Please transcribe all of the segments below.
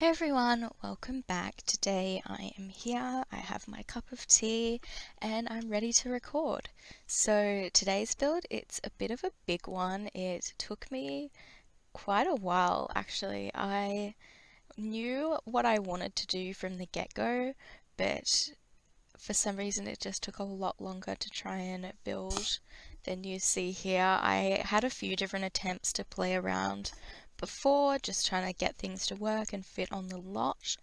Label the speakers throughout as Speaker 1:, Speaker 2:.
Speaker 1: Hey everyone, welcome back. Today I am here, I have my cup of tea, and I'm ready to record. So today's build, it's a bit of a big one. It took me quite a while actually. I knew what I wanted to do from the get-go, but for some reason it just took a lot longer to try and build than you see here. I had a few different attempts to play around before, just trying to get things to work and fit on the lot,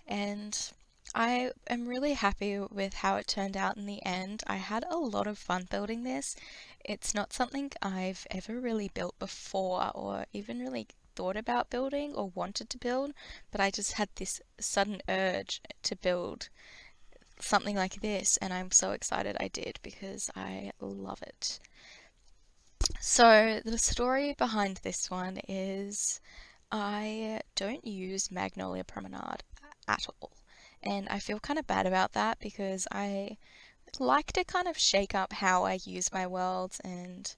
Speaker 1: and I am really happy with how it turned out in the end. I had a lot of fun building this. It's not something I've ever really built before or even really thought about building or wanted to build, but I just had this sudden urge to build something like this, and I'm so excited I did because I love it. So the story behind this one is I don't use Magnolia Promenade at all, and I feel kind of bad about that because I like to kind of shake up how I use my worlds, and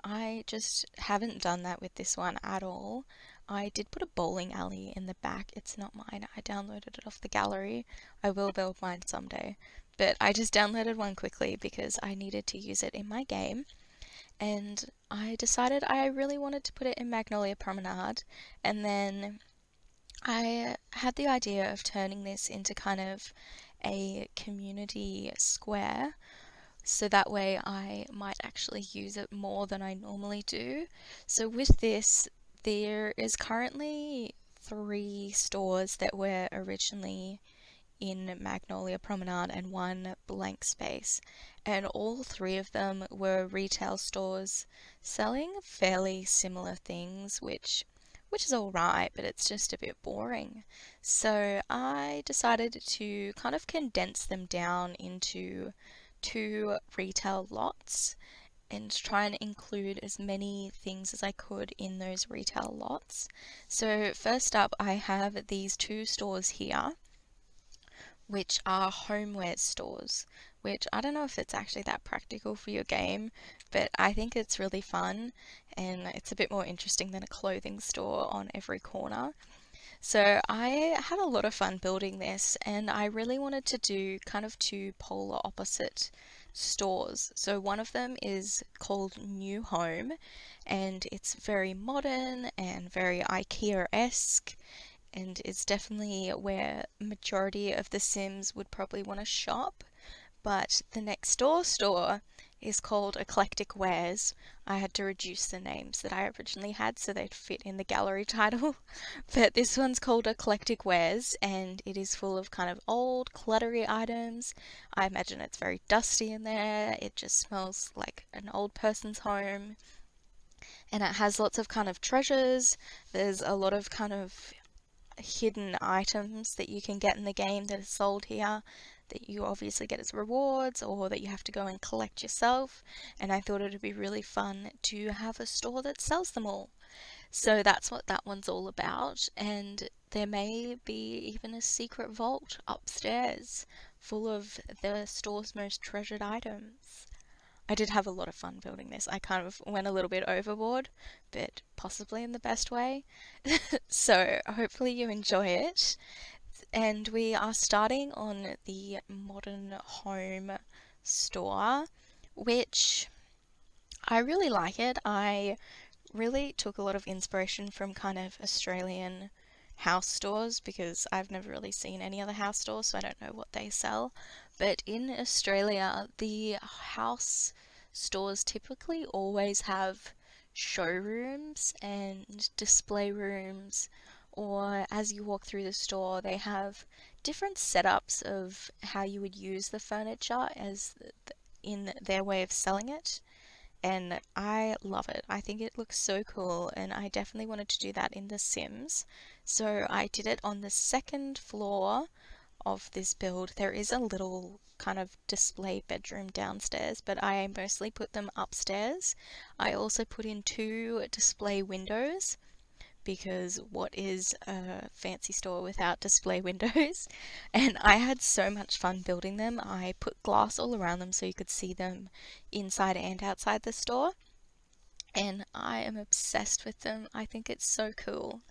Speaker 1: I just haven't done that with this one at all. I did put a bowling alley in the back. It's not mine. I downloaded it off the gallery. I will build mine someday. But I just downloaded one quickly because I needed to use it in my game. And I decided I really wanted to put it in Magnolia Promenade. And then I had the idea of turning this into kind of a community square, so that way I might actually use it more than I normally do. So with this, there is currently 3 stores that were originally in Magnolia Promenade and 1 blank space, and all 3 of them were retail stores selling fairly similar things, which is alright, but it's just a bit boring. So I decided to kind of condense them down into 2 retail lots and try and include as many things as I could in those retail lots. So first up, I have these 2 stores here, which are homeware stores, which I don't know if it's actually that practical for your game, but I think it's really fun and it's a bit more interesting than a clothing store on every corner. So I had a lot of fun building this, and I really wanted to do kind of 2 polar opposite stores. So one of them is called New Home, and it's very modern and very IKEA-esque, and it's definitely where majority of the Sims would probably want to shop. But the next door store is called Eclectic WARES. I had to reduce the names that I originally had so they'd fit in the gallery title. But this one's called Eclectic WARES, and it is full of kind of old, cluttery items. I imagine it's very dusty in there. It just smells like an old person's home. And it has lots of kind of treasures. There's a lot of kind of hidden items that you can get in the game that are sold here that you obviously get as rewards or that you have to go and collect yourself, and I thought it would be really fun to have a store that sells them all. So that's what that one's all about, and there may be even a secret vault upstairs full of the store's most treasured items. I did have a lot of fun building this. I kind of went a little bit overboard, but possibly in the best way. So hopefully you enjoy it. And we are starting on the modern home store, which I really like it. I really took a lot of inspiration from kind of Australian house stores because I've never really seen any other house stores, so I don't know what they sell. But in Australia, the house stores typically always have showrooms and display rooms, or as you walk through the store, they have different setups of how you would use the furniture as in their way of selling it, and I love it. I think it looks so cool, and I definitely wanted to do that in The Sims. So I did it on the 2nd floor of this build. There is a little kind of display bedroom downstairs, but I mostly put them upstairs. I also put in 2 display windows because what is a fancy store without display windows? And I had so much fun building them. I put glass all around them so you could see them inside and outside the store. And I am obsessed with them. I think it's so cool.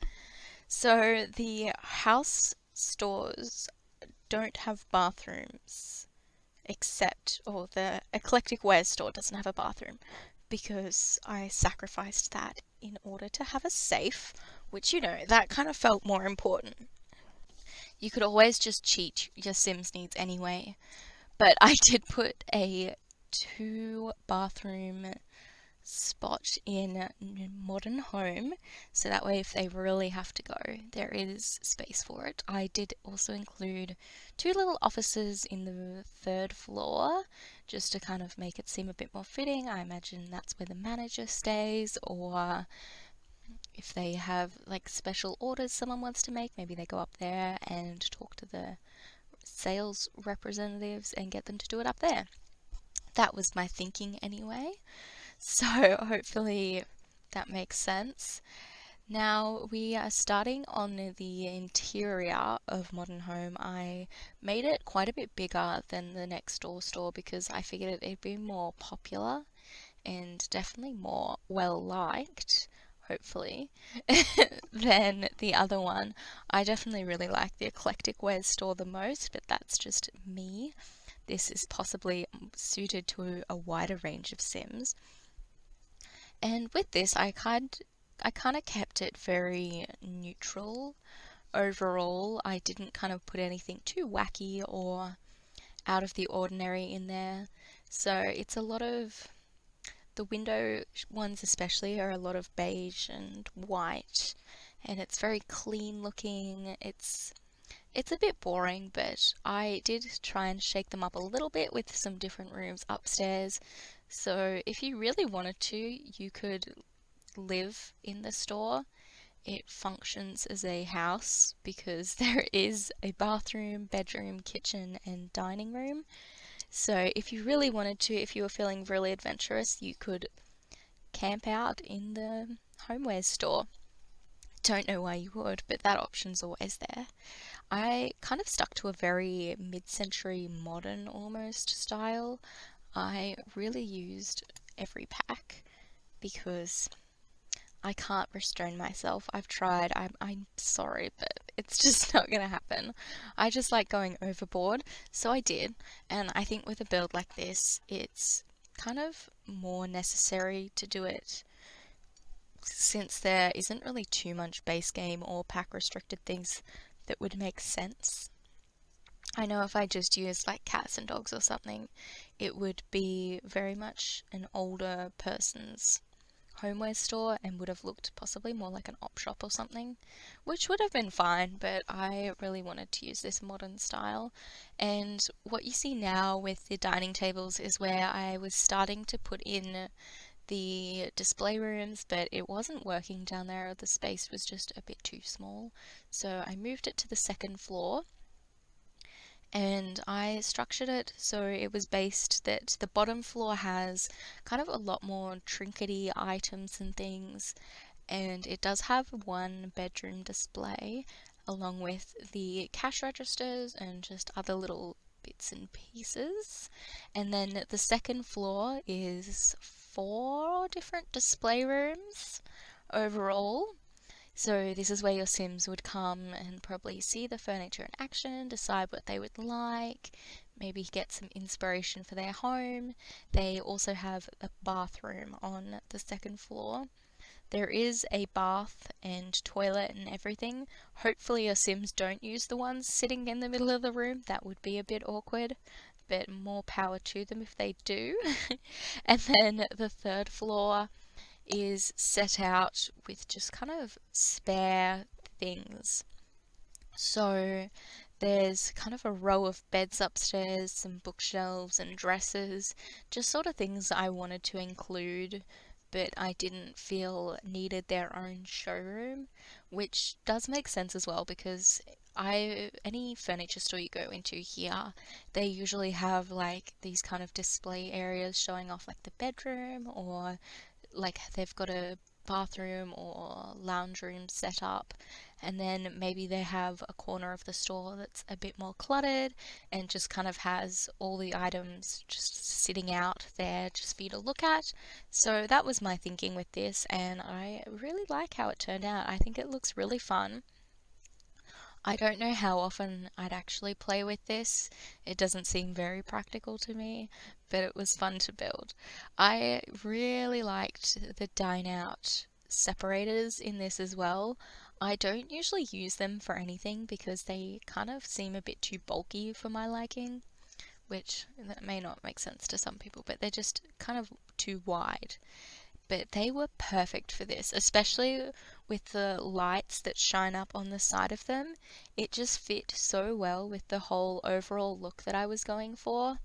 Speaker 1: So the house stores don't have bathrooms except, or the Eclectic WARES store doesn't have a bathroom because I sacrificed that in order to have a safe, which, that kind of felt more important. You could always just cheat your Sims needs anyway, but I did put a 2 bathroom spot in modern home, so that way if they really have to go, there is space for it. I did also include 2 little offices in the 3rd floor just to kind of make it seem a bit more fitting. I imagine that's where the manager stays, or if they have like special orders someone wants to make, maybe they go up there and talk to the sales representatives and get them to do it up there. That was my thinking anyway. So hopefully that makes sense. Now we are starting on the interior of Modern Home. I made it quite a bit bigger than the next door store because I figured it'd be more popular and definitely more well liked, hopefully, than the other one. I definitely really like the Eclectic WARES store the most, but that's just me. This is possibly suited to a wider range of Sims. And with this, I kind of kept it very neutral overall. I didn't kind of put anything too wacky or out of the ordinary in there. So it's a lot of the window ones especially are a lot of beige and white, and it's very clean looking. It's a bit boring, but I did try and shake them up a little bit with some different rooms upstairs. So if you really wanted to, you could live in the store. It functions as a house because there is a bathroom, bedroom, kitchen, and dining room. So if you really wanted to, if you were feeling really adventurous, you could camp out in the homewares store. Don't know why you would, but that option's always there. I kind of stuck to a very mid-century modern almost style. I really used every pack because I can't restrain myself. I've tried. I'm sorry, but it's just not going to happen. I just like going overboard, so I did. And I think with a build like this, it's kind of more necessary to do it since there isn't really too much base game or pack restricted things that would make sense. I know if I just used like cats and dogs or something, it would be very much an older person's homeware store and would have looked possibly more like an op shop or something, which would have been fine, but I really wanted to use this modern style. And what you see now with the dining tables is where I was starting to put in the display rooms, but it wasn't working down there. The space was just a bit too small, so I moved it to the 2nd floor. And I structured it so it was based that the bottom floor has kind of a lot more trinkety items and things, and it does have 1 bedroom display along with the cash registers and just other little bits and pieces. And then the 2nd floor is 4 different display rooms overall. So this is where your Sims would come and probably see the furniture in action, decide what they would like, maybe get some inspiration for their home. They also have a bathroom on the 2nd floor. There is a bath and toilet and everything. Hopefully your Sims don't use the ones sitting in the middle of the room. That would be a bit awkward, but more power to them if they do. And then the 3rd floor is set out with just kind of spare things. So there's kind of a row of beds upstairs, some bookshelves and dressers, just sort of things I wanted to include, but I didn't feel needed their own showroom, which does make sense as well because any furniture store you go into here, they usually have like these kind of display areas showing off like the bedroom, or like they've got a bathroom or lounge room set up, and then maybe they have a corner of the store that's a bit more cluttered and just kind of has all the items just sitting out there just for you to look at. So that was my thinking with this, and I really like how it turned out. I think it looks really fun. I don't know how often I'd actually play with this. It doesn't seem very practical to me, but it was fun to build. I really liked the dine out separators in this as well. I don't usually use them for anything because they kind of seem a bit too bulky for my liking, which that may not make sense to some people, but they're just kind of too wide. But they were perfect for this, especially with the lights that shine up on the side of them. It just fit so well with the whole overall look that I was going for,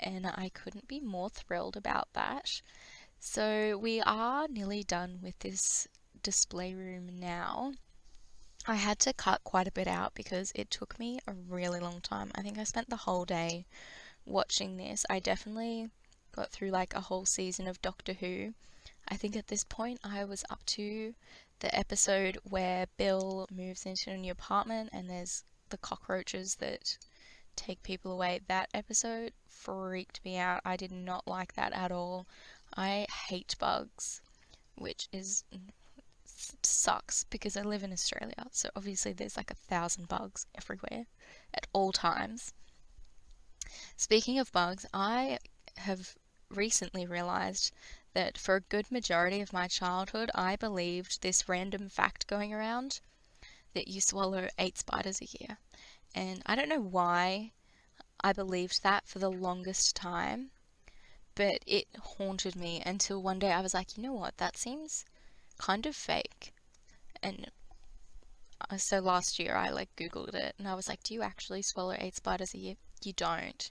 Speaker 1: and I couldn't be more thrilled about that. So we are nearly done with this display room now. I had to cut quite a bit out because it took me a really long time. I think I spent the whole day watching this. I definitely got through like a whole season of Doctor Who. I think at this point I was up to the episode where Bill moves into a new apartment and there's the cockroaches that take people away. That episode freaked me out. I did not like that at all. I hate bugs, which is sucks because I live in Australia, so obviously there's like 1,000 bugs everywhere at all times. Speaking of bugs, I have recently realized that for a good majority of my childhood, I believed this random fact going around that you swallow 8 spiders a year. And I don't know why I believed that for the longest time, but it haunted me until one day I was like, you know what, that seems kind of fake. And so last year I like Googled it and I was like, do you actually swallow 8 spiders a year? You don't.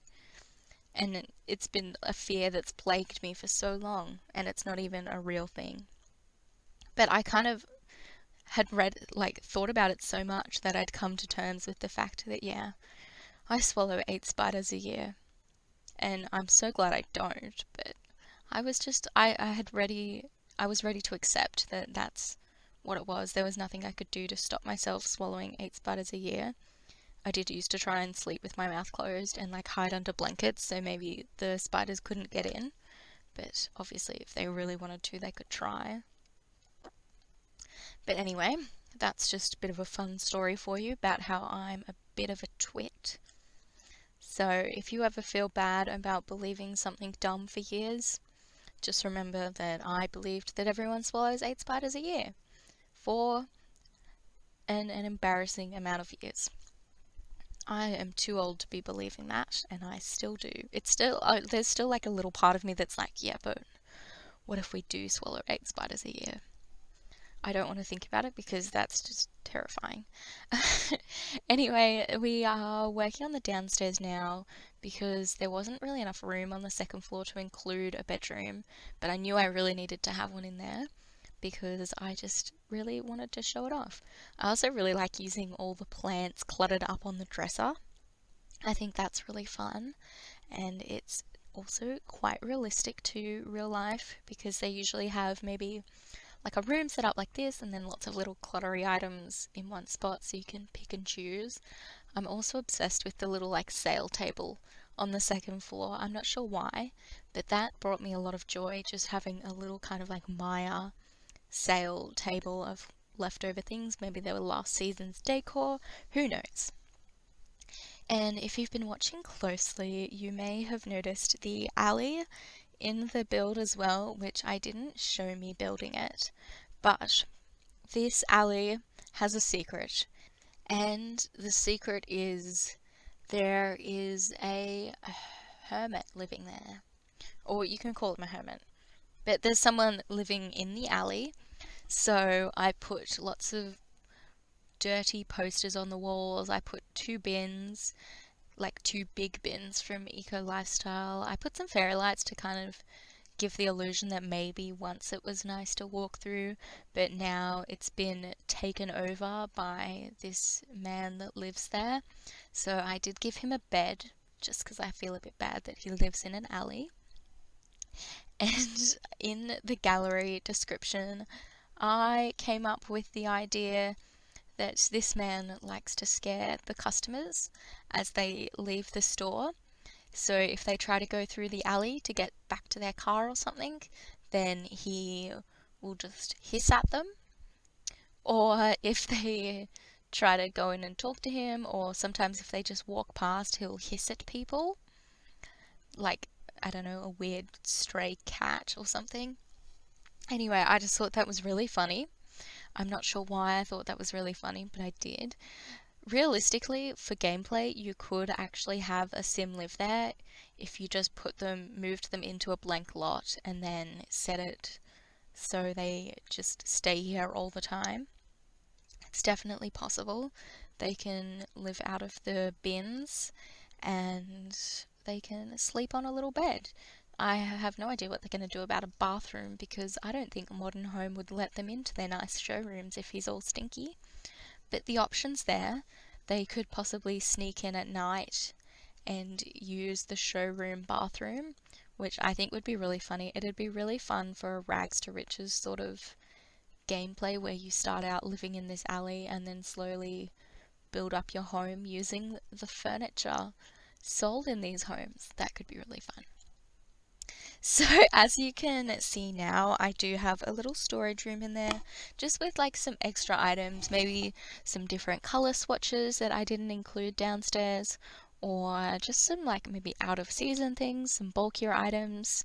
Speaker 1: And it's been a fear that's plagued me for so long, and it's not even a real thing. But I kind of had thought about it so much that I'd come to terms with the fact that, yeah, I swallow 8 spiders a year. And I'm so glad I don't, but I was just, I was ready to accept that that's what it was. There was nothing I could do to stop myself swallowing 8 spiders a year. I did used to try and sleep with my mouth closed and like hide under blankets so maybe the spiders couldn't get in. But obviously if they really wanted to, they could try. But anyway, that's just a bit of a fun story for you about how I'm a bit of a twit. So if you ever feel bad about believing something dumb for years, just remember that I believed that everyone swallows 8 spiders a year for an embarrassing amount of years. I am too old to be believing that, and I still do. It's still, there's still like a little part of me that's like, yeah, but what if we do swallow 8 spiders a year? I don't want to think about it because that's just terrifying. Anyway, we are working on the downstairs now because there wasn't really enough room on the second floor to include a bedroom, but I knew I really needed to have one in there because I just really wanted to show it off. I also really like using all the plants cluttered up on the dresser. I think that's really fun, and it's also quite realistic to real life because they usually have maybe like a room set up like this and then lots of little cluttery items in one spot so you can pick and choose. I'm also obsessed with the little like sale table on the second floor. I'm not sure why, but that brought me a lot of joy, just having a little kind of like Maya sale table of leftover things. Maybe they were last season's decor, who knows. And if you've been watching closely, you may have noticed the alley in the build as well, which I didn't show me building it, but this alley has a secret, and the secret is there is a hermit living there, or you can call him a hermit, but there's someone living in the alley. So I put lots of dirty posters on the walls. I put 2 bins, like 2 big bins from Eco Lifestyle. I put some fairy lights to kind of give the illusion that maybe once it was nice to walk through, but now it's been taken over by this man that lives there. So I did give him a bed, just because I feel a bit bad that he lives in an alley. And in the gallery description, I came up with the idea that this man likes to scare the customers as they leave the store. So if they try to go through the alley to get back to their car or something, then he will just hiss at them. Or if they try to go in and talk to him, or sometimes if they just walk past, he'll hiss at people, like, I don't know, a weird stray cat or something. Anyway, I just thought that was really funny. I'm not sure why I thought that was really funny, but I did. Realistically, for gameplay, you could actually have a sim live there if you just moved them into a blank lot and then set it so they just stay here all the time. It's definitely possible. They can live out of the bins and they can sleep on a little bed. I have no idea what they're going to do about a bathroom because I don't think a modern home would let them into their nice showrooms if he's all stinky. But the option's there. They could possibly sneak in at night and use the showroom bathroom, which I think would be really funny. It'd be really fun for a rags to riches sort of gameplay where you start out living in this alley and then slowly build up your home using the furniture sold in these homes. That could be really fun. So as you can see now, I do have a little storage room in there, just with like some extra items, maybe some different color swatches that I didn't include downstairs, or just some like maybe out of season things, some bulkier items.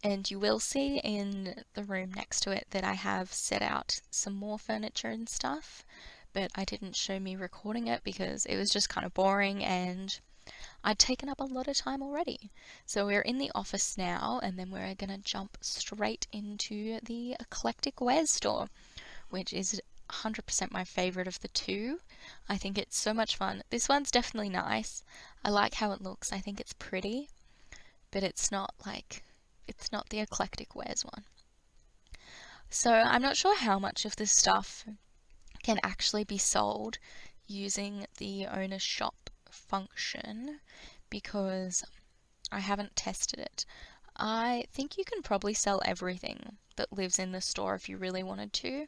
Speaker 1: And you will see in the room next to it that I have set out some more furniture and stuff, but I didn't show me recording it because it was just kind of boring and I'd taken up a lot of time already. So we're in the office now, and then we're going to jump straight into the Eclectic WARES store, which is 100% my favorite of the two. I think it's so much fun. This one's definitely nice. I like how it looks. I think it's pretty, but it's not the Eclectic WARES one. So I'm not sure how much of this stuff can actually be sold using the owner shop function because I haven't tested it. I think you can probably sell everything that lives in the store if you really wanted to.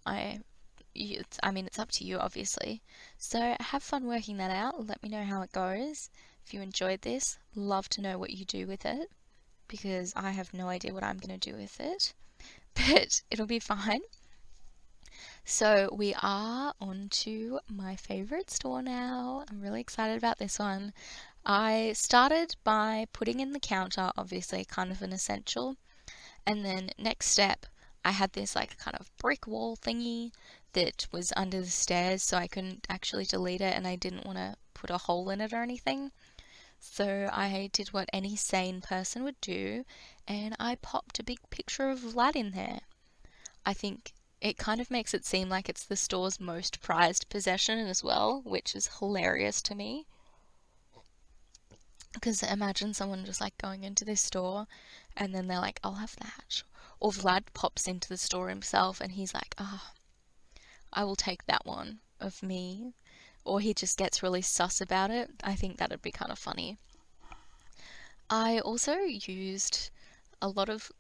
Speaker 1: I mean, it's up to you, obviously. So have fun working that out. Let me know how it goes. If you enjoyed this, love to know what you do with it because I have no idea what I'm going to do with it, but it'll be fine. So we are on to my favorite store now. I'm really excited about this one. I started by putting in the counter, obviously kind of an essential. And then next step, I had this like kind of brick wall thingy that was under the stairs so I couldn't actually delete it and I didn't want to put a hole in it or anything. So I did what any sane person would do and I popped a big picture of Vlad in there. I think it kind of makes it seem like it's the store's most prized possession as well, which is hilarious to me. Because imagine someone just like going into this store and then they're like, I'll have that. Or Vlad pops into the store himself and he's like, I will take that one of me. Or he just gets really sus about it. I think that'd be kind of funny. I also used a lot of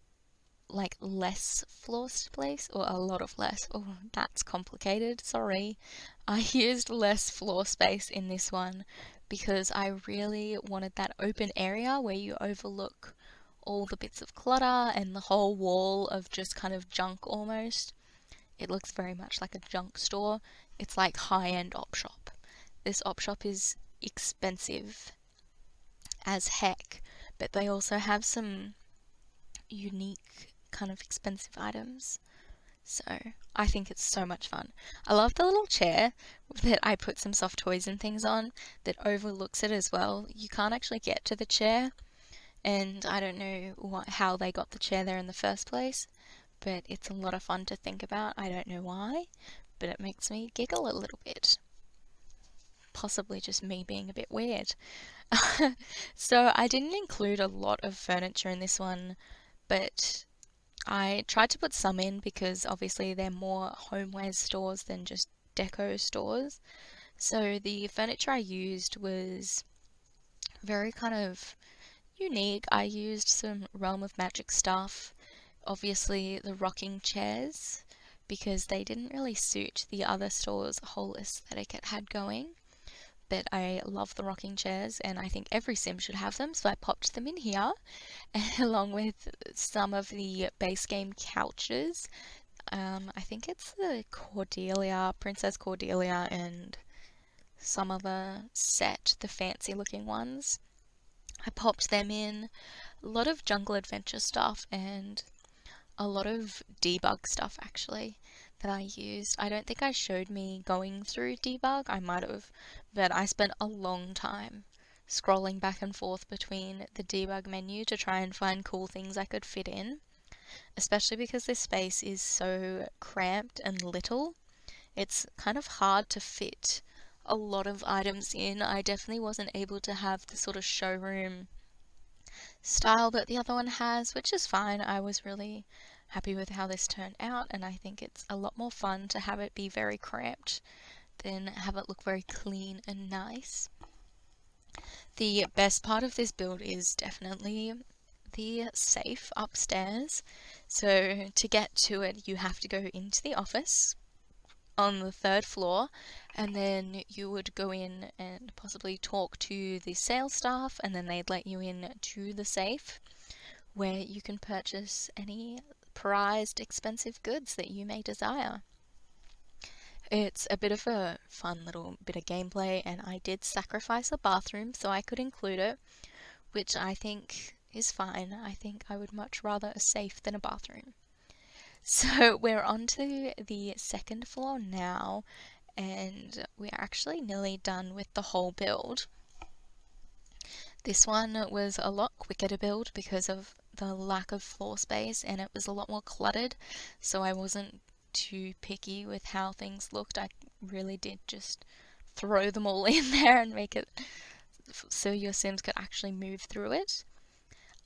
Speaker 1: like less floor space, or a lot of less. Oh, that's complicated. Sorry. I used less floor space in this one because I really wanted that open area where you overlook all the bits of clutter and the whole wall of just kind of junk almost. It looks very much like a junk store. It's like high-end op shop. This op shop is expensive as heck, but they also have some unique kind of expensive items. So I think it's so much fun. I love the little chair that I put some soft toys and things on that overlooks it as well. You can't actually get to the chair, and I don't know how they got the chair there in the first place, but it's a lot of fun to think about. I don't know why, but it makes me giggle a little bit. Possibly just me being a bit weird. So I didn't include a lot of furniture in this one, but I tried to put some in because obviously they're more homewares stores than just deco stores. So the furniture I used was very kind of unique. I used some Realm of Magic stuff, obviously the rocking chairs, because they didn't really suit the other store's whole aesthetic it had going. But I love the rocking chairs and I think every sim should have them, so I popped them in here along with some of the base game couches. I think it's the Cordelia, Princess Cordelia, and some other set, the fancy looking ones. I popped them in. A lot of jungle adventure stuff and a lot of debug stuff actually that I used. I don't think I showed me going through debug, I might have, but I spent a long time scrolling back and forth between the debug menu to try and find cool things I could fit in, especially because this space is so cramped and little. It's kind of hard to fit a lot of items in. I definitely wasn't able to have the sort of showroom style that the other one has, which is fine. I was really happy with how this turned out, and I think it's a lot more fun to have it be very cramped than have it look very clean and nice. The best part of this build is definitely the safe upstairs. So to get to it, you have to go into the office on the 3rd floor, and then you would go in and possibly talk to the sales staff, and then they'd let you in to the safe where you can purchase any prized expensive goods that you may desire. It's a bit of a fun little bit of gameplay, and I did sacrifice a bathroom so I could include it, which I think is fine. I think I would much rather a safe than a bathroom. So we're on to the 2nd floor now, and we're actually nearly done with the whole build. This one was a lot quicker to build because of the lack of floor space, and it was a lot more cluttered, so I wasn't too picky with how things looked. I really did just throw them all in there and make it so your Sims could actually move through it.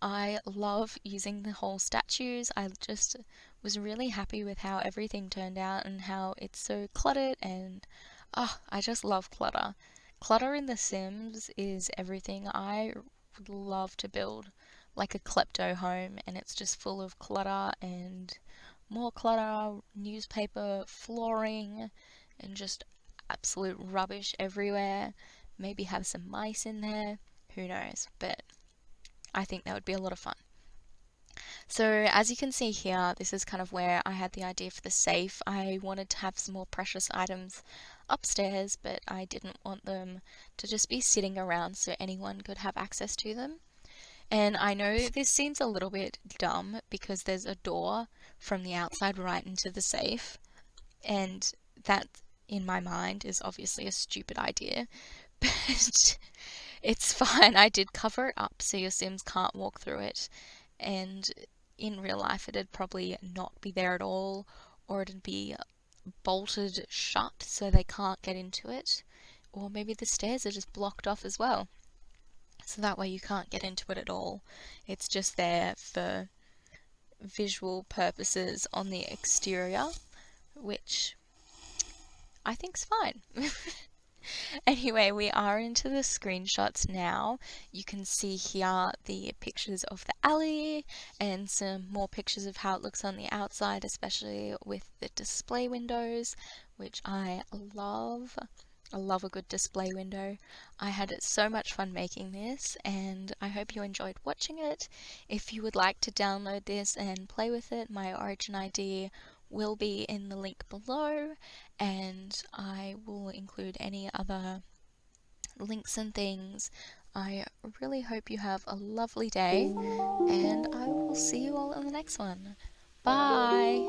Speaker 1: I love using the whole statues. I just was really happy with how everything turned out and how it's so cluttered, and I just love clutter. Clutter in The Sims is everything. I would love to build like a klepto home, and it's just full of clutter and more clutter, newspaper, flooring, and just absolute rubbish everywhere. Maybe have some mice in there, who knows, but I think that would be a lot of fun. So as you can see here, this is kind of where I had the idea for the safe. I wanted to have some more precious items upstairs, but I didn't want them to just be sitting around so anyone could have access to them. And I know this seems a little bit dumb because there's a door from the outside right into the safe, and that in my mind is obviously a stupid idea, but it's fine. I did cover it up so your Sims can't walk through it, and in real life it'd probably not be there at all, or it'd be bolted shut so they can't get into it, or maybe the stairs are just blocked off as well, so that way you can't get into it at all. It's just there for visual purposes on the exterior, which I think's fine. Anyway, we are into the screenshots now. You can see here the pictures of the alley and some more pictures of how it looks on the outside, especially with the display windows, which I love. I love a good display window. I had so much fun making this, and I hope you enjoyed watching it. If you would like to download this and play with it, my Origin ID will be in the link below, and I will include any other links and things. I really hope you have a lovely day, and I will see you all in the next one. Bye!